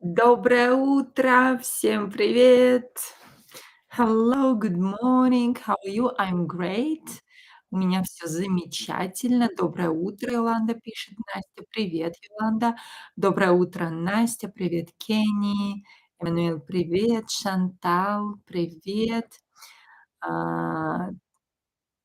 Доброе утро, всем привет. Hello, good morning. How are you? I'm great. У меня все замечательно. Доброе утро, Йоланда пишет. Настя, привет, Йоланда. Доброе утро, Настя. Привет, Кенни. Эммануэл, привет. Шантал, привет. А,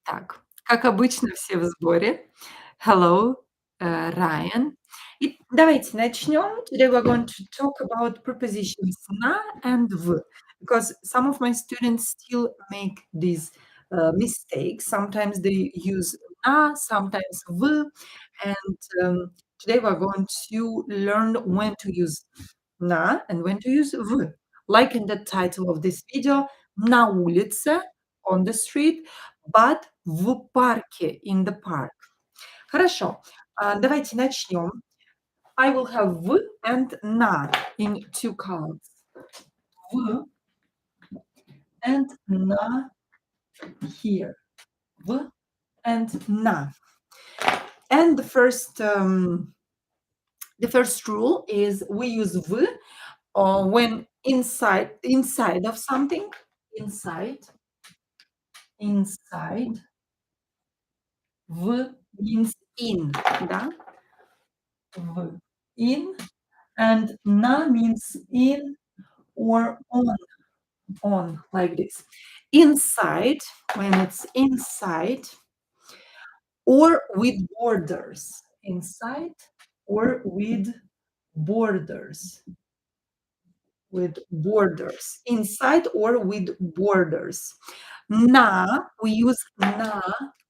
так, как обычно, все в сборе. Hello, Ryan. И давайте начнем. Today we're going to talk about prepositions на and в, because some of my students still make these mistakes. Sometimes they use на, sometimes в, and today we're going to learn when to use на and when to use в. Like in the title of this video, на улице, on the street, but в парке, in the park. Хорошо, давайте начнем. I will have в and на in two columns. В and на here. В and на. And the first rule is we use в when inside of something, inside. В means in, да? В in, and на means in or on, like this. Inside, when it's inside, or with borders. Inside or with borders. With borders. Inside or with borders. На, we use на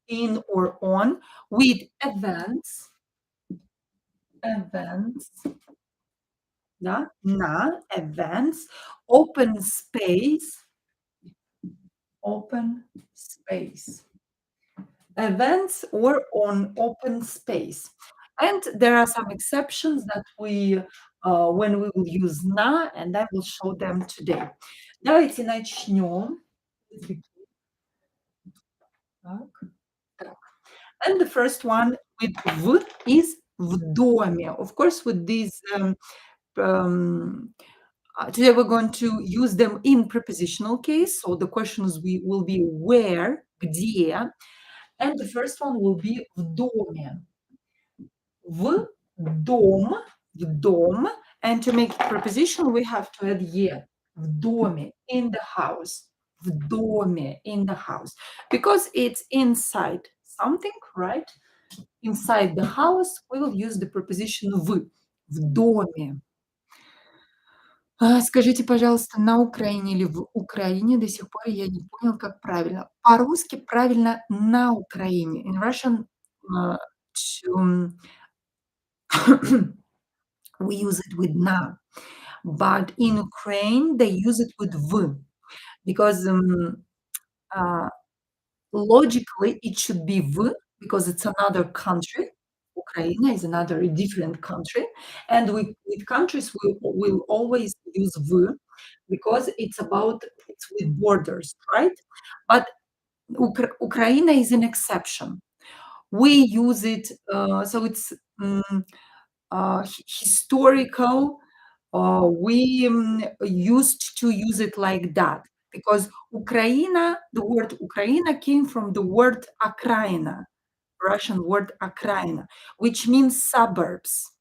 in or on with events. Да, на, events, open space. Events or on open space. And there are some exceptions that when we will use на, and I will show them today. Давайте начнем. Так, так. And the first one with в is в доме. Of course, with these today we're going to use them in prepositional case. So the questions will be where, где, and the first one will be в доме. В дом, and to make it preposition we have to add е. В доме, in the house. В доме, in the house. Because it's inside something, right? Inside the house, we will use the preposition в доме. Скажите, пожалуйста, на Украине или в Украине? До сих пор я не понял, как правильно. По-русски правильно на Украине. In Russian, we use it with на. But in Ukraine, they use it with в. Because logically, it should be в, because it's another country. Ukraine is another different country. And with countries, we will always use в, because it's with borders, right? But Ukraine is an exception. We use it, so it's historical. We used to use it like that because Ukraina, the word Ukraina came from the word окраина, Russian word окраина, which means suburbs.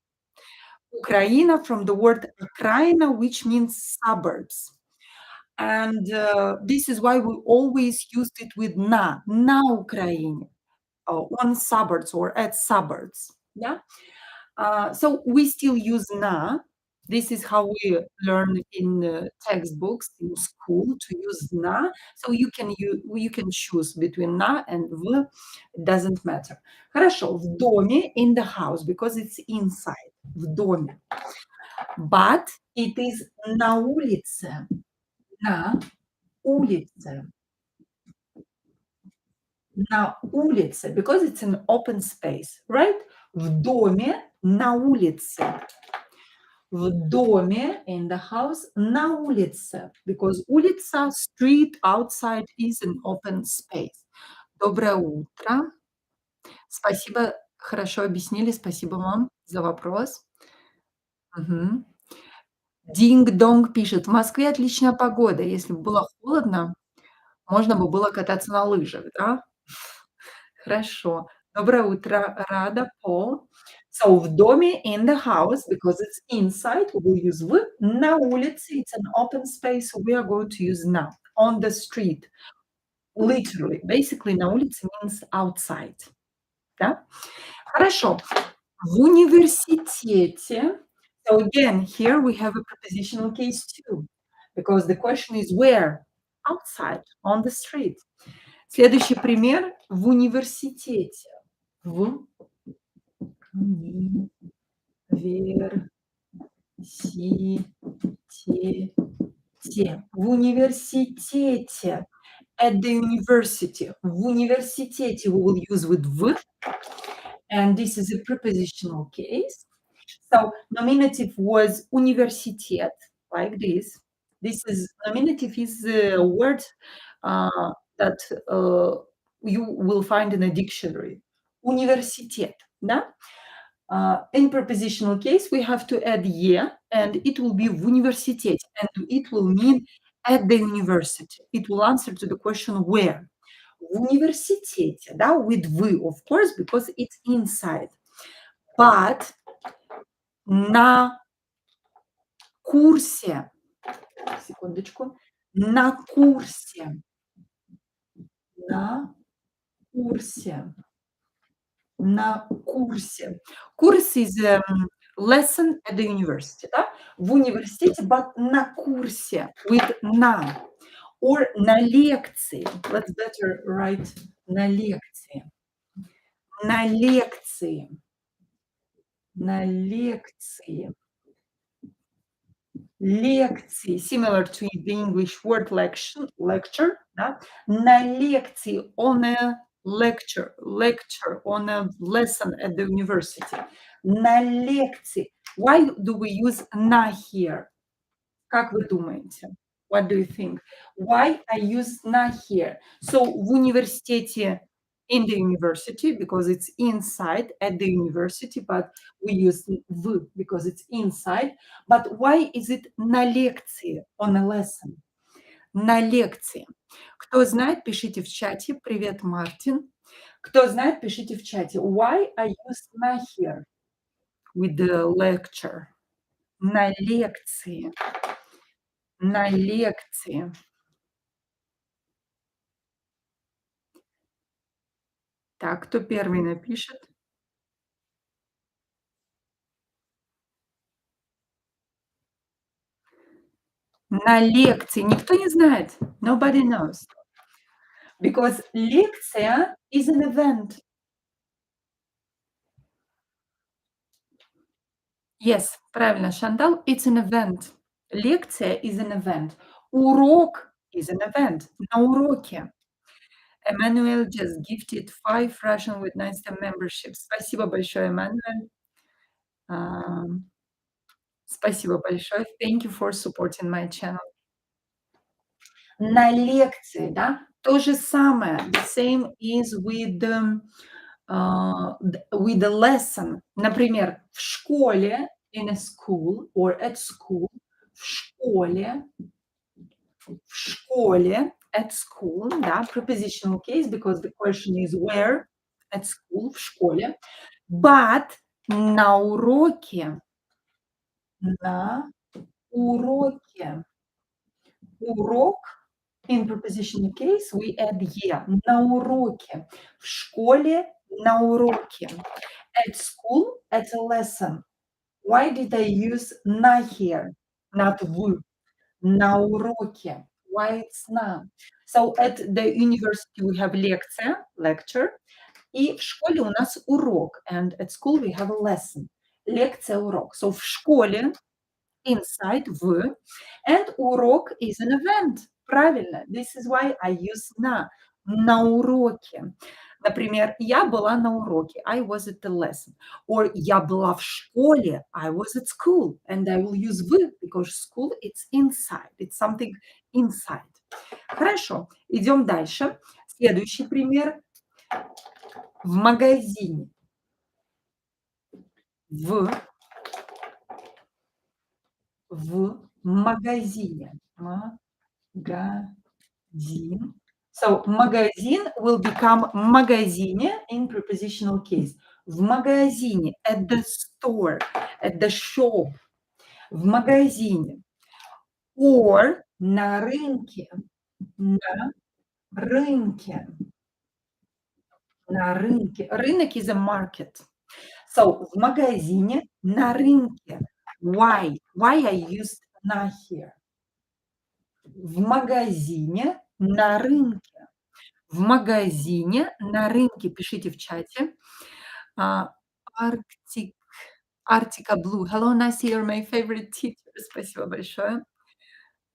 Ukraina from the word окраина, which means suburbs. And this is why we always used it with на Украине, on suburbs or at suburbs. Yeah. So we still use на. This is how we learn in textbooks in school to use на. So you can choose between на and в. It doesn't matter. Хорошо. В доме, in the house, because it's inside. В доме. But it is на улице. На улице. На улице, because it's an open space, right? В доме, на улице. В доме, in the house, на улице, because улица, street, outside is an open space. Доброе утро. Спасибо, хорошо объяснили. Спасибо вам за вопрос. Мгм. Динг-донг пишет: "В Москве отличная погода. Если бы было холодно, можно бы было кататься на лыжах", да? Хорошо. Доброе утро, Рада, Пол. So, в доме, in the house, because it's inside, we will use в. На улице, it's an open space, so we are going to use на. On the street, literally. Basically, на улице means outside. Да? Хорошо. В университете. So again, here we have a prepositional case too, because the question is where? Outside, on the street. Следующий пример в университете. В университете. В университете. At the university. В университете we will use with в. And this is a prepositional case. So nominative was университет, like this. This is nominative is a word that you will find in a dictionary. Университет, да? In prepositional case, we have to add "е", and it will be в университете, and it will mean at the university. It will answer to the question where. В университете, да, with "вы", of course, because it's inside. But на курсе, секундочку, на курсе, на курсе. На курсе. Курс is lesson at the university, да? В университете, but на курсе with на. Or на лекции. Let's better write на лекции. На лекции. На лекции. Лекции. Similar to the English word lecture, да? На лекции. On a lecture on a lesson at the university. На лекции. Why do we use на here? Как вы думаете? What do you think? Why I use на here? So в университете, in the university, because it's inside at the university, but we use в because it's inside. But why is it на лекции, on a lesson? На лекции. Кто знает, пишите в чате. Привет, Мартин. Кто знает, пишите в чате. Why I use на here with the lecture? На лекции. На лекции. Так, кто первый напишет? На лекции. Никто не знает. Nobody knows. Because лекция is an event. Yes, правильно, Шантал, it's an event. Лекция is an event. Урок is an event. На уроке. Emmanuel just gifted 5 Russian with Nastya memberships. Спасибо большое, Emmanuel. Спасибо большое. Thank you for supporting my channel. На лекции, да, то же самое. The same is with the lesson. Например, в школе, in a school or at school, в школе, at school, да, prepositional case, because the question is where, at school, в школе. But на уроке, на уроке. Урок, in prepositional case, we add "е". На уроке. В школе, на уроке. At school, at a lesson. Why did I use на here, not в? На уроке. Why it's на? So at the university we have лекция, lecture, и в школе у нас урок, and at school we have a lesson. Лекция, урок. So в школе inside в, and урок is an event. Правильно. This is why I use на уроке. Например, я была на уроке. I was at the lesson. Or я была в школе. I was at school. And I will use в, because school it's inside. It's something inside. Хорошо. Идем дальше. Следующий пример. В магазине. В магазине. Магазин. So магазин will become магазине in prepositional case. В магазине, at the store, at the shop, в магазине. Or на рынке, на рынке, на рынке. Рынок is a market. So в магазине, на рынке. Why? Why I used на here? В магазине, на рынке. В магазине, на рынке. Пишите в чате. А, Arctic, Arctica Blue. Hello, Nastya, you're my favorite teacher. Спасибо большое.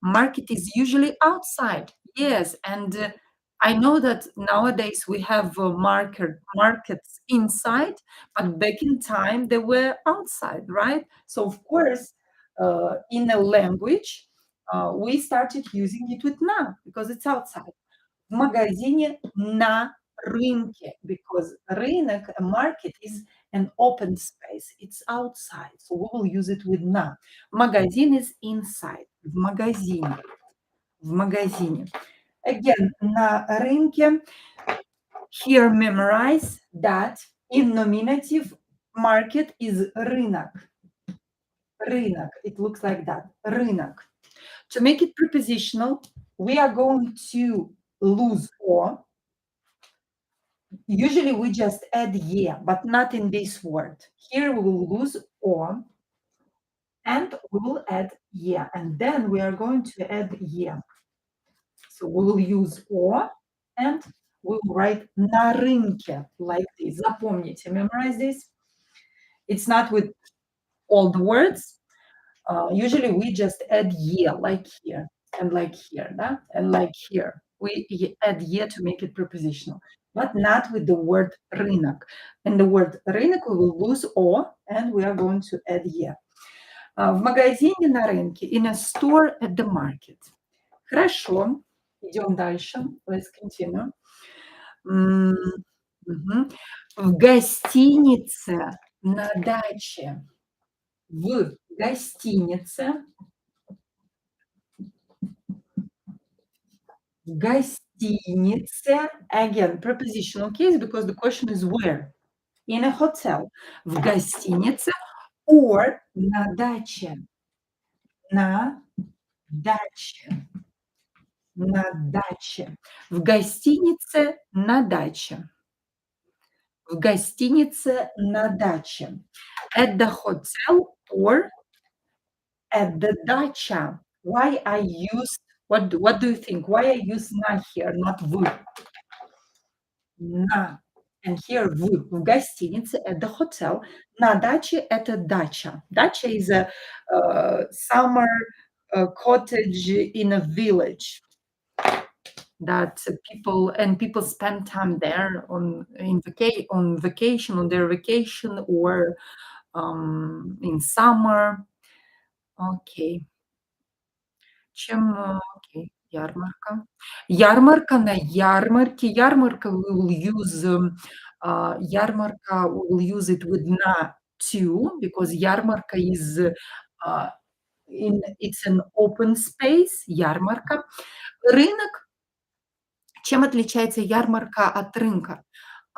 Market is usually outside. Yes, and I know that nowadays we have markets inside, but back in time they were outside, right? So of course, in a language, we started using it with na because it's outside. В магазине, на рынке, because рынок, a market, is an open space. It's outside, so we will use it with на. Магазин is inside. В магазине. В магазине. Again, на рынке. Here memorize that in nominative market is рынок. Рынок. It looks like that. Рынок. To make it prepositional, we are going to lose o. Usually we just add ye, but not in this word. Here we will lose o and we will add ye, and then we are going to add ye. So we will use o and we will write на рынке like this. Запомните, memorize this. It's not with all the words. Usually we just add ye like here and like here, да? And like here. We add ye to make it prepositional, but not with the word рынок. In the word рынок we will lose o and we are going to add ye. В магазине, на рынке, in a store, at the market. Хорошо, идем дальше. Let's continue. Мгм. В гостинице, на даче. В гостинице. В гостинице. Again, prepositional case because the question is where. In a hotel. В гостинице or на даче. На даче. На даче. В гостинице, на даче. В гостинице, на даче. At the hotel or at the dacha. Why I use, what do you think? Why I use на here, not в? На. And here в гостинице, at the hotel. На даче это дача. Дача is a summer cottage in a village that people spend time there on vacation, on their vacation, or in summer. Окей. Окей, ярмарка. Ярмарка, на ярмарке. Ярмарка we will use, ярмарка we will use it with на too, because ярмарка is, it's an open space, ярмарка. Рынок. Чем отличается ярмарка от рынка?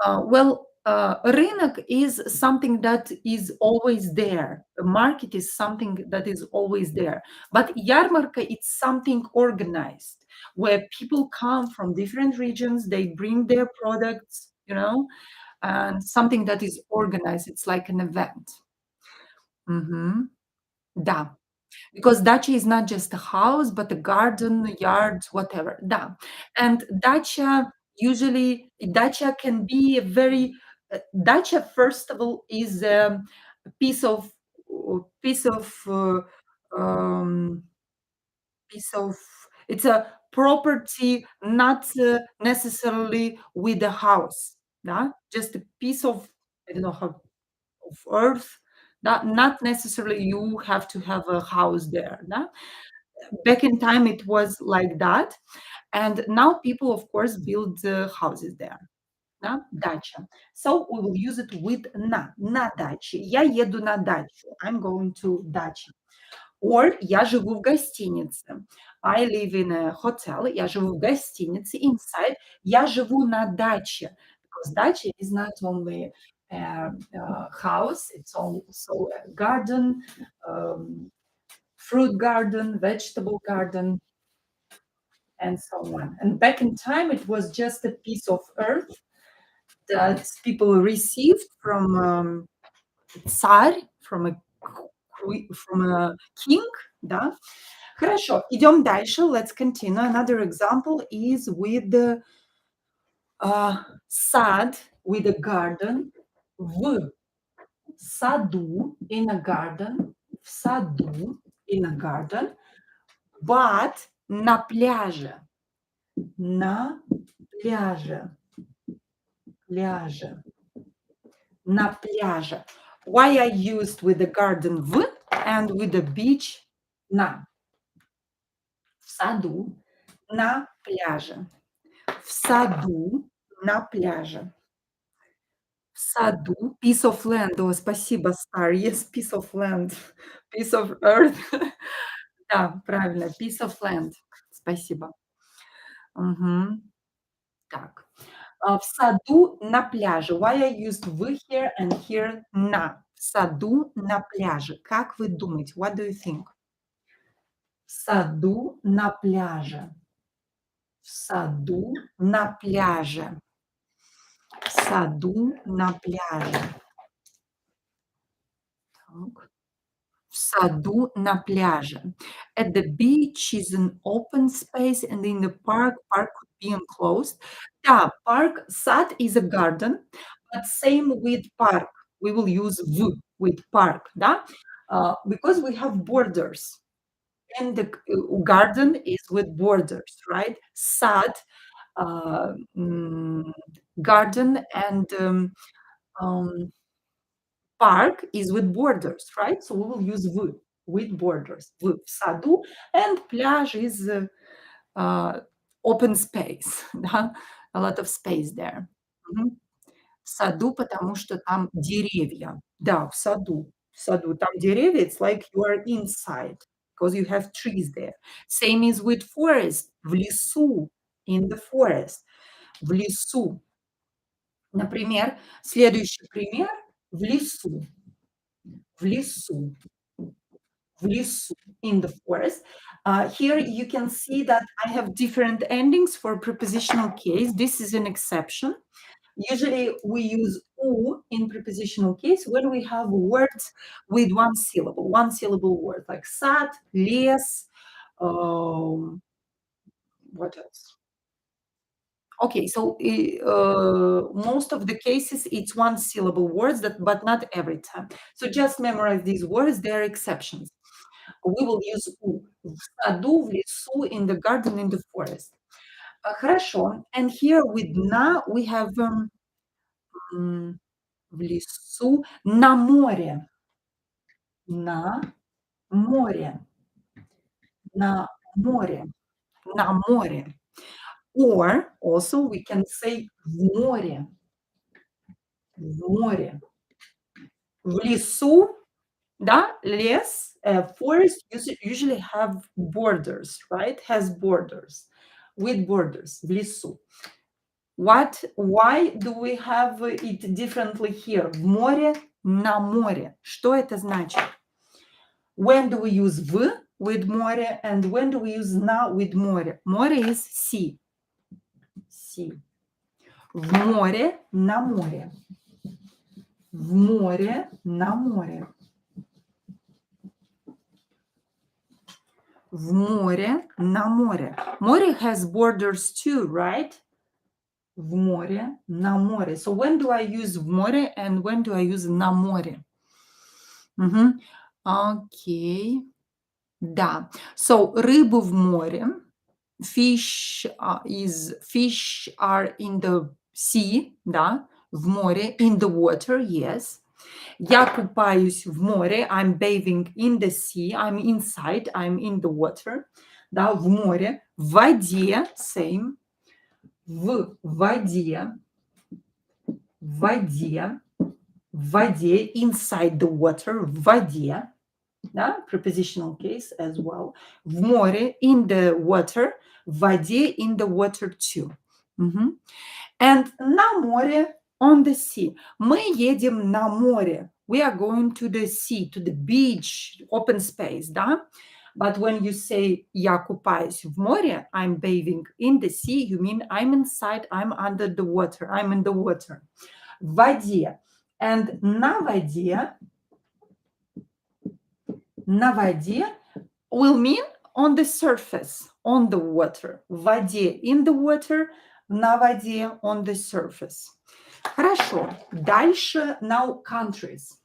Well, рынок is something that is always there. The market is something that is always there. But ярмарка, it's something organized, where people come from different regions, they bring their products, and something that is organized. It's like an event. Мгм. Да. Because dacha is not just a house, but a garden, yard, whatever. Да. And dacha can be a very, dacha, first of all, is a piece of piece of um, piece of it's a property, not necessarily with a house. Да? Just a piece of, I don't know how, of earth. Not necessarily you have to have a house there. Да? Back in time it was like that, and now people of course build houses there. Да? Дача. So we will use it with на даче. Я еду на дачу. I'm going to дача. Or я живу в гостинице. I live in a hotel. Я живу в гостинице. Inside. Я живу на даче. Because dacha is not only a house, it's also a garden, um, fruit garden, vegetable garden, and so on. And back in time, it was just a piece of earth that people received from Tsar, from a king, да. Хорошо, идем дальше. Let's continue. Another example is with the сад, with a garden. В саду, in a garden. В саду, in a garden. But на пляже. На пляже. Пляже. На пляже. Why I used with the garden в and with the beach на. В саду, на пляже. В саду, на пляже. В саду. Piece of land. О, спасибо, Star. Yes, piece of land. Piece of earth. Да, правильно. Piece of land. Спасибо. Мгм. Так. В саду, на пляже. Why I used в here and here на. В саду, на пляже. Как вы думаете? What do you think? В саду, на пляже. В саду, на пляже. В саду, на пляже. Так. В саду, на пляже. At the beach is an open space, and in the park could be enclosed. Да, park, сад is a garden, but same with park. We will use в with park, да? Because we have borders, and the garden is with borders, right? Сад, uh, mm, garden, and um, park is with borders, right? So we will use в with borders. В саду, and пляж is open space, да? A lot of space there. Мгм. В саду, потому что там деревья. Да, в саду. В саду там деревья, it's like you are inside, because you have trees there. Same is with forest. В лесу, in the forest. В лесу. Например, следующий пример в лесу. В лесу. В лесу, in the forest. Here you can see that I have different endings for prepositional case. This is an exception. Usually we use u in prepositional case when we have words with one syllable word, like сад, лес, what else? Okay, so most of the cases it's one syllable words, but not every time. So just memorize these words, they are exceptions. We will use у. В саду, в лесу, in the garden, in the forest. Хорошо. And here with на we have в лесу, на море. На море. На море. На море. Or also we can say в море. В море. В лесу, да, лес, forest usually have borders, right? Has borders. With borders. В лесу. Why do we have it differently here? В море, на море. Что это значит? When do we use в with море, and when do we use на with море? Море is sea. Sea. В море, на море. В море, на море. В море, на море. Море has borders too, right? В море, на море. So when do I use в море and when do I use на море? Окей. Да. So рыбу в море. Fish are in the sea, да, в море, in the water, yes. Я купаюсь в море, I'm bathing in the sea, I'm inside, I'm in the water, да, в море, в воде, same, в воде, в воде, в воде, inside the water, в воде, да, prepositional case as well. В море, in the water, в воде, in the water too. Мгм. And на море, on the sea. Мы едем на море. We are going to the sea, to the beach, open space, да? But when you say я купаюсь в море, I'm bathing in the sea, you mean I'm inside, I'm under the water, I'm in the water. В воде. And на воде will mean on the surface, on the water. В воде, in the water, на воде, on the surface. Хорошо. Дальше, now countries.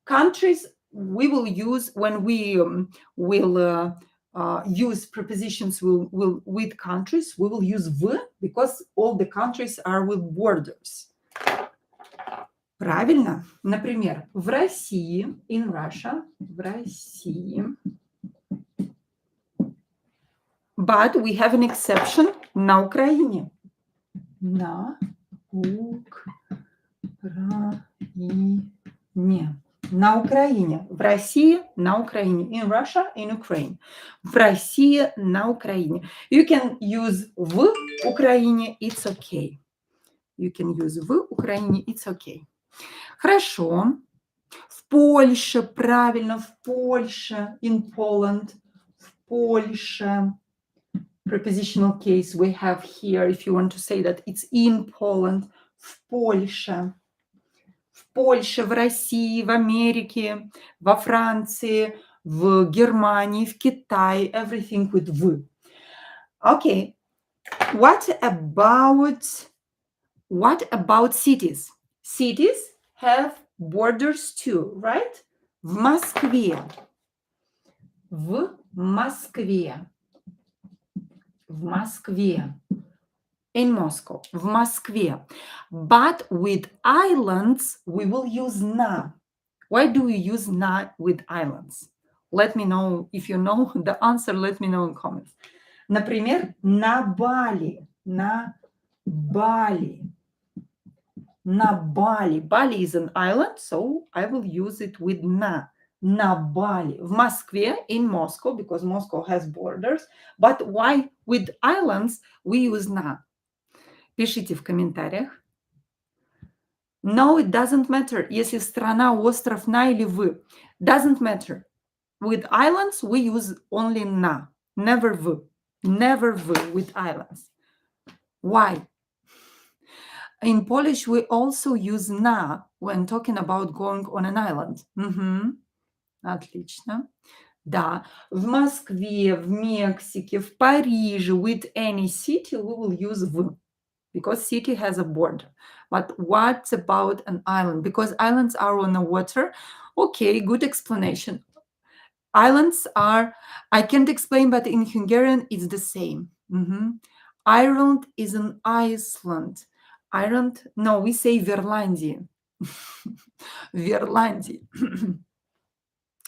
Countries we will use when we will use prepositions with countries. We will use в because all the countries are with borders. Правильно. Например, в России, in Russia, в России. But we have an exception на Украине. На Украине. На Украине. В России, на Украине. In Russia, in Ukraine. В России, на Украине. You can use в Украине, it's okay. You can use в Украине, it's okay. Хорошо. В Польше, правильно, в Польше, in Poland. В Польше. Prepositional case we have here, if you want to say that it's in Poland. В Польше. В Польше, в России, в Америке, во Франции, в Германии, в Китае, everything with в. Okay. What about cities? Cities have borders too, right? В Москве. В Москве. В Москве. In Moscow, в Москве. But with islands, we will use на. Why do we use на with islands? Let me know. If you know the answer, let me know in comments. Например, на Бали. На Бали. На Бали. Bali is an island, so I will use it with на. На Бали. В Москве, in Moscow, because Moscow has borders. But why with islands we use на? Пишите в комментариях. No, it doesn't matter, если страна, остров, на или в. Doesn't matter. With islands, we use only на. Never в. Never в with islands. Why? In Polish, we also use на when talking about going on an island. Отлично. Да. В Москве, в Мексике, в Париже, with any city, we will use в. Because city has a border. But what about an island? Because islands are on the water. Okay, good explanation. Islands are, I can't explain, but in Hungarian, it's the same. Ireland is an Iceland. Ireland, no, we say Verlandia. Verlandia.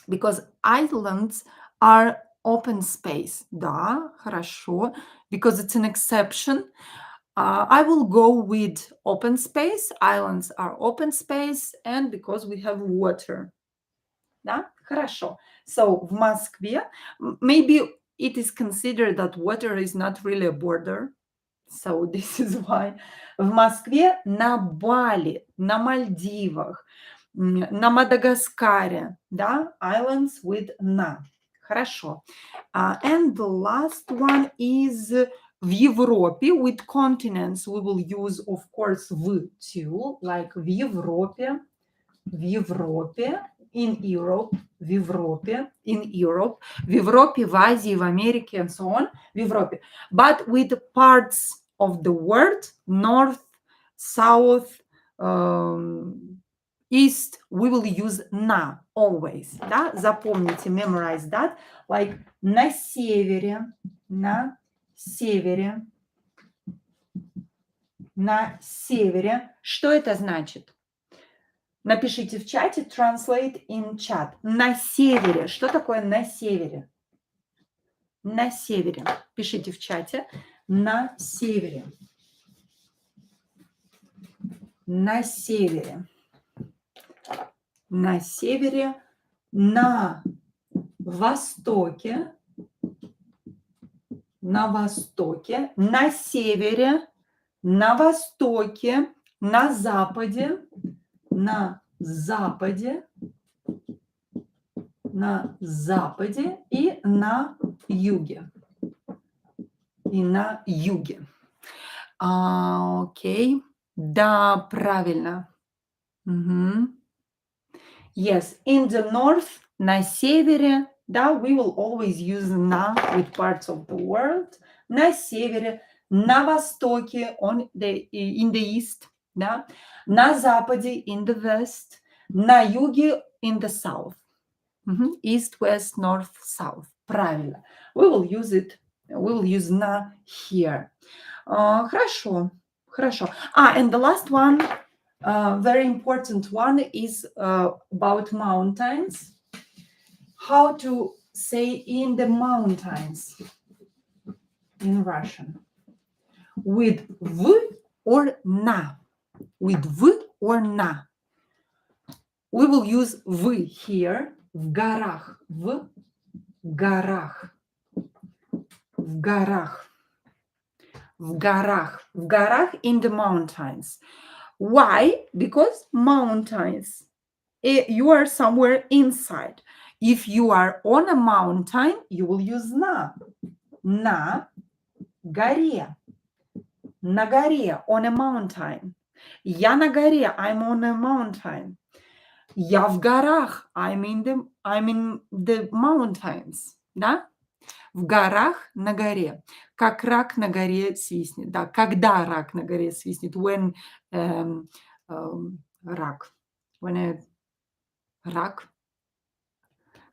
Because islands are open space. Да, хорошо. Because it's an exception. I will go with open space. Islands are open space, and because we have water. Да? Хорошо. So, в Москве, maybe it is considered that water is not really a border. So, this is why. В Москве, на Бали, на Мальдивах, на Мадагаскаре. Да? Islands with на. Хорошо. And the last one is в Европе, with continents, we will use, of course, в too, like в Европе, in Europe, в Европе, in Europe, в Европе, в Азии, в Америке, and so on, в Европе. But with parts of the word, north, south, east, we will use на always. Да? Запомните, memorize that. Like на севере, на севере. На севере. Что это значит? Напишите в чате, translate in chat. На севере. Что такое на севере? На севере. Пишите в чате. На севере. На севере. На севере. На востоке, на востоке, на севере, на востоке, на западе, на западе, на западе и на юге. И на юге. Окей. Да, правильно. Мгм. Yes, in the north, на севере, да, we will always use на with parts of the world. На севере, на востоке, in the east, да, на западе, in the west, на юге, in the south. Мгм. East, west, north, south. Правильно. We will use it, we will use на here. Хорошо, хорошо. And the last one, very important one is about mountains. How to say in the mountains in Russian? With v or na? With v or na? We will use v here. В горах. В горах. В горах. В горах. В горах in the mountains. Why? Because mountains. You are somewhere inside. If you are on a mountain, you will use на. На горе. На горе. On a mountain. Я на горе. I'm on a mountain. Я в горах. I'm in the mountains. Да? В горах на горе. Как рак на горе свистнет. Да, когда рак на горе свистнет. When рак. When a рак.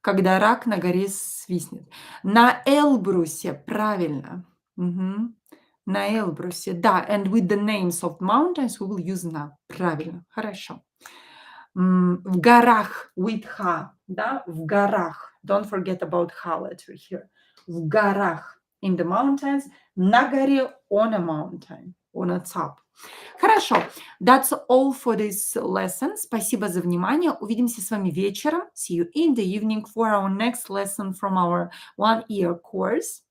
Когда рак на горе свистнет. На Эльбрусе. Правильно. Мгм. На Эльбрусе. Да, and with the names of mountains we will use на. Правильно. Хорошо. В горах with ха. Да, в горах. Don't forget about ха letter here. В горах. In the mountains. На горе on a mountain. On a top. Хорошо. That's all for this lesson. Спасибо за внимание. Увидимся с вами вечером. See you in the evening for our next lesson from our one-year course.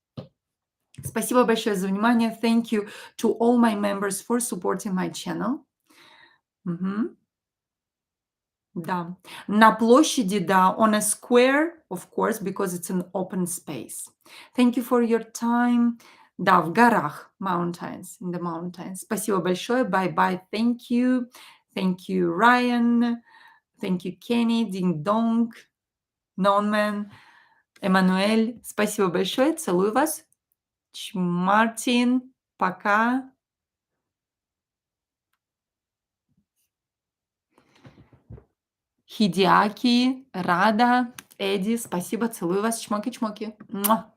Спасибо большое за внимание. Thank you to all my members for supporting my channel. Мгм. Да. На площади, да. On a square, of course, because it's an open space. Thank you for your time. Да, в горах. Mountains. In the mountains. Спасибо большое. Bye-bye. Thank you. Thank you, Ryan. Thank you, Kenny, Ding Dong, Nonman, Эммануэль. Спасибо большое. Целую вас. Мартин. Пока. Хидиаки, Рада, Эдди. Спасибо. Целую вас. Чмоки-чмоки. Муа.